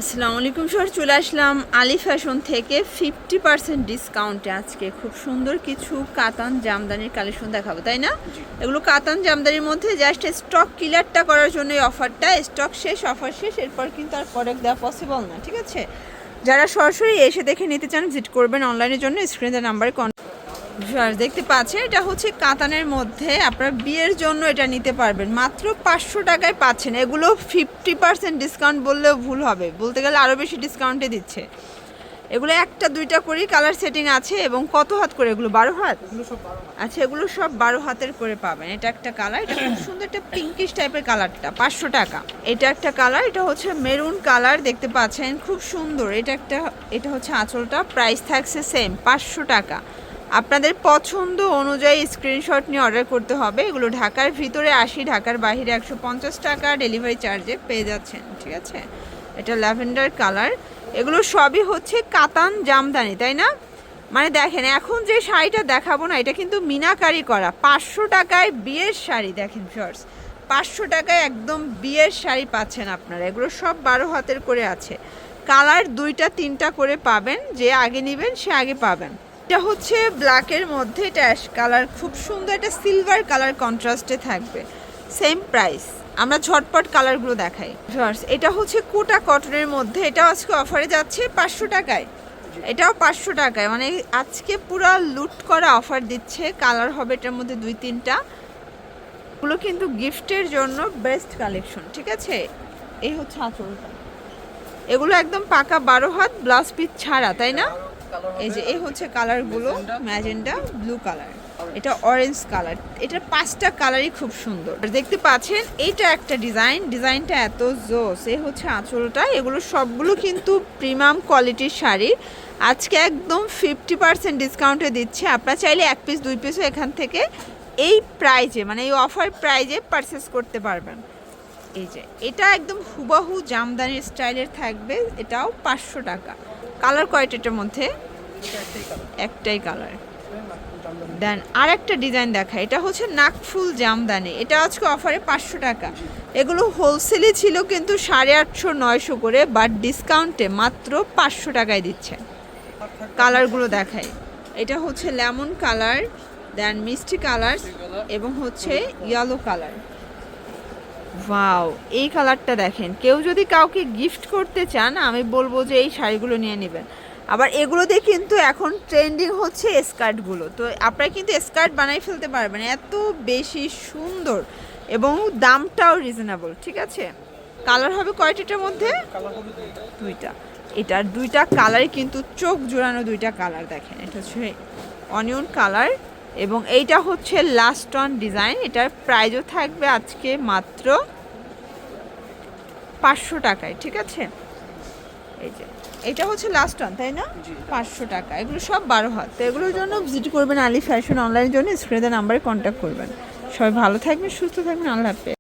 আসসালামু আলাইকুম স্যার, চলে আসলাম আলী ফ্যাশন থেকে 50% ডিসকাউন্টে। আজকে খুব সুন্দর কিছু কাতান জামদানির কালেকশন দেখাবো, তাই না? এগুলো কাতান জামদানির মধ্যে জাস্ট স্টক ক্লিয়ারটা করার জন্য এই অফারটা। স্টক শেষ, অফার শেষ, এরপর কিন্তু আর প্রোডাক্ট দেওয়া পসিবল না, ঠিক আছে? যারা সরাসরি এসে দেখে নিতে চান ভিজিট করবেন অনলাইনের জন্য স্ক্রিনের নাম্বারে দেখতে পাচ্ছেন। এটা হচ্ছে কাতানের মধ্যে, আপনারা বিয়ের জন্য এটা নিতে পারবেন মাত্র 500 টাকায় পাচ্ছেন। এগুলো 50% ডিসকাউন্ট বললেও ভুল হবে, বলতে গেলে আরও বেশি ডিসকাউন্টে দিচ্ছে। এগুলো একটা দুইটা করেই কালার সেটিং আছে। এবং কত হাত করে এগুলো? 12 হাত। আচ্ছা, এগুলো সব 12 হাতের করে পাবেন। এটা একটা কালার, এটা খুব সুন্দর একটা পিঙ্কিশ টাইপের কালারটা, 500 টাকা। এটা একটা কালার, এটা হচ্ছে মেরুন কালার, দেখতে পাচ্ছেন খুব সুন্দর। এটা হচ্ছে আঁচলটা, প্রাইস থাকছে সেম 500 টাকা। আপনাদের পছন্দ অনুযায়ী স্ক্রিনশট নিয়ে অর্ডার করতে হবে। এগুলো ঢাকার ভিতরে 80, ঢাকার বাইরে 150 টাকা ডেলিভারি চার্জে পেয়ে যাচ্ছেন, ঠিক আছে? এটা ল্যাভেন্ডার কালার। এগুলো সবই হচ্ছে কাতান জামদানি, তাই না? মানে দেখেন, এখন যে শাড়িটা দেখাবো না, এটা কিন্তু মিনাকারি করা। 500 টাকায় বিয়ের শাড়ি, দেখেন ভিউয়ার্স, 500 টাকায় একদম বিয়ের শাড়ি পাচ্ছেন আপনারা। এগুলো সব 12 হাতের করে আছে। কালার 2টা 3টা করে পাবেন, যে আগে নেবেন সে আগে পাবেন। এটা হচ্ছে ব্ল্যাকের মধ্যে, এটা অ্যাশ কালার, খুব সুন্দর। এটা সিলভার কালার কন্ট্রাস্টে থাকবে, সেম প্রাইস। আমরা ঝটপট কালারগুলো দেখাই। এটা হচ্ছে কোটা কটনের মধ্যে, এটা আজকে অফারে যাচ্ছে 500 টাকায়। এটাও 500 টাকায়, মানে আজকে পুরো লুট করা অফার দিচ্ছে। কালার হবে এটার মধ্যে 2-3টা। এগুলো কিন্তু গিফটের জন্য বেস্ট কালেকশন, ঠিক আছে? এই হচ্ছে আঁচলটা। এগুলো একদম পাকা 12 হাত, ব্লাউজ পিস ছাড়া, তাই না? এই যে এই হচ্ছে কালারগুলো, ম্যাজেন্ডা, ব্লু কালার, এটা অরেঞ্জ কালার। এটার 5টা কালারই খুব সুন্দর, দেখতে পাচ্ছেন। এইটা একটা ডিজাইনটা এত জোস। এই হচ্ছে আঁচলটা। এগুলো সবগুলো কিন্তু প্রিমিয়াম কোয়ালিটির শাড়ি। আজকে একদম 50% ডিসকাউন্টে দিচ্ছে। আপনারা চাইলে 1 পিস 2 পিসও এখান থেকে এই প্রাইজে, মানে এই অফার প্রাইজে পারচেস করতে পারবেন। এই যে এটা একদম হুবাহু জামদানির স্টাইলের থাকবে, এটাও 500 টাকা। কালার কয়টার মধ্যে? একটাই কালার। দেন আর একটা ডিজাইন দেখা, এটা হচ্ছে নাকফুল জামদানি। এটা আজকে অফারে 500 টাকা। এগুলো হোলসেলে ছিল কিন্তু 850-900 করে, বাট ডিসকাউন্টে মাত্র 500 টাকায় দিচ্ছে। কালারগুলো দেখাই। এটা হচ্ছে লেমন কালার, দেন মিষ্টি কালার, এবং হচ্ছে ইয়েলো কালার। ওয়াও, এই কালারটা দেখেন। কেউ যদি কাউকে গিফট করতে চান, আমি বলবো যে এই শাড়িগুলো নিয়ে নেবেন। আবার এগুলো দিয়ে কিন্তু এখন ট্রেন্ডিং হচ্ছে স্কার্টগুলো, তো আপনারা কিন্তু স্কার্ট বানাই ফেলতে পারবেন, এত বেশি সুন্দর এবং দামটাও রিজনেবল, ঠিক আছে? কালার হবে কয়টার মধ্যে? 2টা। এটার 2টা কালারই কিন্তু চোখ জোড়ানো 2টা কালার। দেখেন, এটা হচ্ছে অনিয়ন কালার এবং এইটা হচ্ছে লাস্ট অন ডিজাইন। এটার প্রাইসও থাকবে আজকে মাত্র 500 টাকায়, ঠিক আছে? এই যে এটা হচ্ছে লাস্ট অন, তাই না? 500 টাকা। এগুলো সব 12 হাত। তো এগুলোর জন্য ভিজিট করবেন আলী ফ্যাশন অনলাইনের জন্য স্ক্রিনের নাম্বারে কন্ট্যাক্ট করবেন। সবাই ভালো থাকবেন, সুস্থ থাকবেন, আল্লাহ হাফেজ।